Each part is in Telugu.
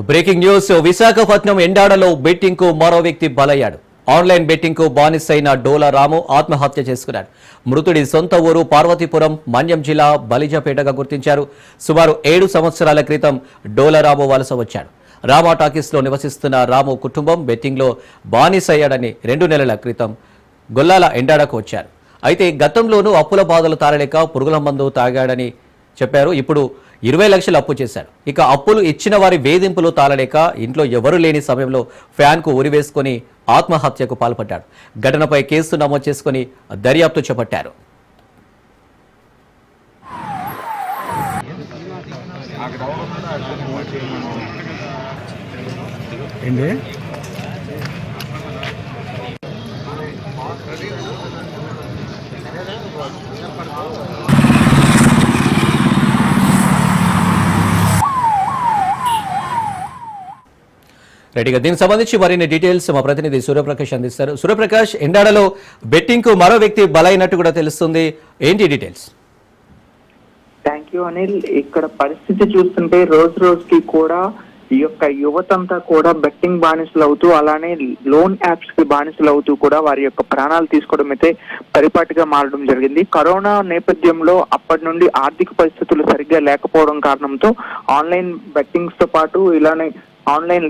Breaking news. విశాఖపట్నం ఎండాడలో బెట్టింగ్ కు మరో వ్యక్తి బలయ్యాడు. ఆన్లైన్ బెట్టింగ్ కు బానిసైన డోలా రాము ఆత్మహత్య చేసుకున్నాడు. మృతుడి సొంత ఊరు పార్వతీపురం, మన్యం జిల్లా బలిజపేటగా గుర్తించారు. సుమారు 7 సంవత్సరాల క్రితం డోలా రాము వలస వచ్చాడు. రామా టాకీస్ లో నివసిస్తున్న రాము కుటుంబం బెట్టింగ్ లో బానిసయ్యాడని 2 నెలల క్రితం గొల్లాల ఎండాడకు వచ్చారు. అయితే గతంలోనూ అప్పుల బాధలు తారలేక పురుగుల మందు తాగాడని చెప్పారు. ఇప్పుడు 20 లక్షలు అప్పు చేశాడు. ఇక అప్పులు ఇచ్చిన వారి వేధింపులు తాళలేక ఇంట్లో ఎవరూ లేని సమయంలో ఫ్యాన్ కు ఉరివేసుకుని ఆత్మహత్యకు పాల్పడ్డాడు. ఘటనపై కేసు నమోదు చేసుకుని దర్యాప్తు చేపట్టారు. రెడీగా దీనికి సంబంధించి మరిన్ని డీటెయిల్స్ మా ప్రతినిధి సూర్యప్రకాష్ అందిస్తారు. సూర్యప్రకాష్, ఎండాడలో బెట్టింగ్ కు మరో వ్యక్తి బలైనట్టు కూడా తెలుస్తుంది, ఏంటి డీటెయిల్స్? Thank you Anil. ఇక్కడ పరిస్థితి చూస్తుంటే రోజు రోజుకి కూడా ఈ యొక్క యువతంతా కూడా బెట్టింగ్ బానిసలు అవుతూ, అలానే లోన్ యాప్స్ కి బానిసలు అవుతూ కూడా వారి యొక్క ప్రాణాలు తీసుకోవడం అయితే పరిపాటిగా మారడం జరిగింది. కరోనా నేపథ్యంలో అప్పటి నుండి ఆర్థిక పరిస్థితులు సరిగ్గా లేకపోవడం కారణంతో ఆన్లైన్ బెట్టింగ్స్ తో పాటు ఇలానే ఆన్లైన్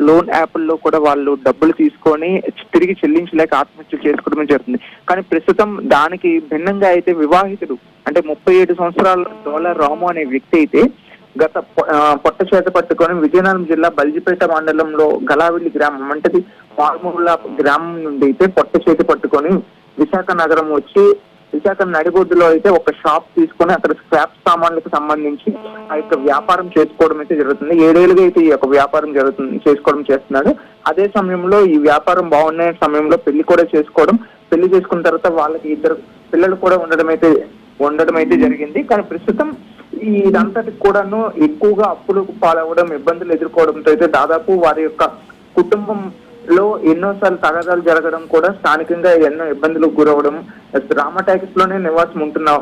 లోన్ యాప్ల్లో కూడా వాళ్ళు డబ్బులు తీసుకొని తిరిగి చెల్లించలేక ఆత్మహత్యలు చేసుకోవడం జరుగుతుంది. కానీ ప్రస్తుతం దానికి భిన్నంగా అయితే వివాహితుడు, అంటే 37 సంవత్సరాల డోలా రాము అనే వ్యక్తి అయితే గత పొట్ట చేత పట్టుకొని విజయనగరం జిల్లా బలిజిపేట మండలంలో గలావిల్లి గ్రామం, అంటే మారుమూల గ్రామం నుండి అయితే పొట్ట చేతి పట్టుకొని విశాఖ నగరం వచ్చి విశాఖ నడిబొడ్డులో అయితే ఒక షాప్ తీసుకొని అక్కడ స్క్రాప్ సామాన్లకు సంబంధించి ఆ యొక్క వ్యాపారం చేసుకోవడం అయితే జరుగుతుంది. 7 ఏళ్ళుగా అయితే ఈ యొక్క వ్యాపారం చేసుకోవడం చేస్తున్నాడు. అదే సమయంలో ఈ వ్యాపారం బాగున్న సమయంలో పెళ్లి కూడా చేసుకోవడం, పెళ్లి చేసుకున్న తర్వాత వాళ్ళకి 2 పిల్లలు కూడా ఉండడం అయితే జరిగింది. కానీ ప్రస్తుతం ఇదంతటికి కూడాను ఎక్కువగా అప్పులకు పాలవ్వడం, ఇబ్బందులు ఎదుర్కోవడంతో అయితే దాదాపు వారి యొక్క కుటుంబంలో ఎన్నోసార్లు తగాదాలు జరగడం, కూడా స్థానికంగా ఎన్నో ఇబ్బందులకు గురవడం, రామా టాకీస్ లోనే నివాసం ఉంటున్నా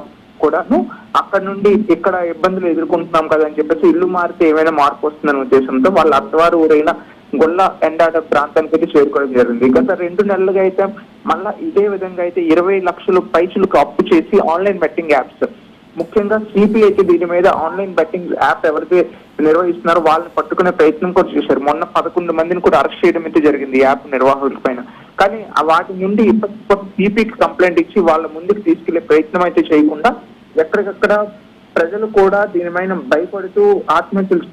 కూడాను అక్కడ నుండి ఇక్కడ ఇబ్బందులు ఎదుర్కొంటున్నాం కదా అని చెప్పేసి ఇల్లు మారితే ఏమైనా మార్పు వస్తుందనే ఉద్దేశంతో వాళ్ళ అత్తవారు ఊరైన గొల్ల ఎండాడ ప్రాంతానికి అయితే చేరుకోవడం జరిగింది. గత 2 నెలలుగా అయితే మళ్ళా ఇదే విధంగా అయితే 20 లక్షలు పైచులకు అప్పు చేసి ఆన్లైన్ బెట్టింగ్ యాప్స్, ముఖ్యంగా సిపి అయితే దీని మీద ఆన్లైన్ బెట్టింగ్ యాప్ ఎవరైతే నిర్వహిస్తున్నారో వాళ్ళని పట్టుకునే ప్రయత్నం కూడా చేశారు. మొన్న 11 మందిని కూడా అరెస్ట్ చేయడం అయితే జరిగింది ఈ యాప్ నిర్వాహకుల పైన. కానీ వాటి నుండి ఇప్పటికి సిపికి కంప్లైంట్ ఇచ్చి వాళ్ళ ముందుకు తీసుకెళ్లే ప్రయత్నం అయితే చేయకుండా ఎక్కడికక్కడ ప్రజలు కూడా దీనిపైన భయపడుతూ ఆత్మహత్యలు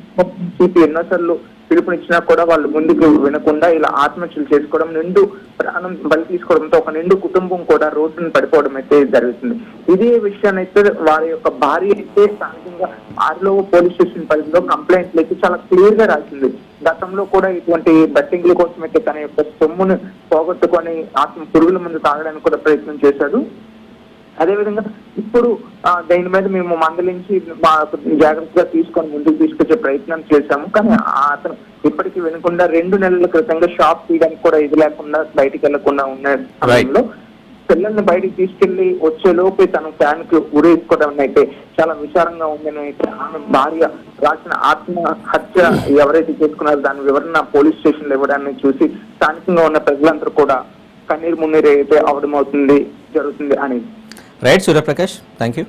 సిపి ఎన్నోసార్లు పిలుపునిచ్చినా కూడా వాళ్ళు ముందుకు వినకుండా ఇలా ఆత్మహత్యలు చేసుకోవడం, నిండు ప్రాణం బలి తీసుకోవడంతో ఒక నిండు కుటుంబం కూడా రోడ్డును పడిపోవడం అయితే జరుగుతుంది. ఇదే విషయాన్ని అయితే వారి యొక్క భార్య అయితే స్థానికంగా ఆర్లో పోలీస్ స్టేషన్ పరిధిలో కంప్లైంట్లు అయితే చాలా క్లియర్ గా రాసింది. గతంలో కూడా ఇటువంటి బెట్టింగ్ల కోసం అయితే తన యొక్క సొమ్మును పోగొట్టుకొని పురుగుల మందు తాగడానికి కూడా ప్రయత్నం చేశాడు. అదేవిధంగా ఇప్పుడు దీని మీద మేము మందలించి జాగ్రత్తగా తీసుకొని ముందుకు తీసుకొచ్చే ప్రయత్నం చేశాము. కానీ అతను ఇప్పటికీ వినకుండా 2 నెలల క్రితంగా షాప్ తీయడానికి కూడా ఇది లేకుండా బయటికి వెళ్లకుండా ఉన్న సమయంలో పిల్లల్ని బయటికి తీసుకెళ్లి వచ్చే లోపే తన ఫ్యాన్ కు ఉరేసుకోవడం అయితే చాలా విచారంగా ఉందని అయితే ఆమె భార్య రాసిన ఆత్మహత్య ఎవరైతే చేసుకున్నారో దాని వివరణ పోలీస్ స్టేషన్ లో ఇవ్వడాన్ని చూసి స్థానికంగా ఉన్న ప్రజలందరూ కూడా కన్నీరు మున్నీరు అయితే అవడం జరుగుతుంది అని. Right Suryaprakash, thank you.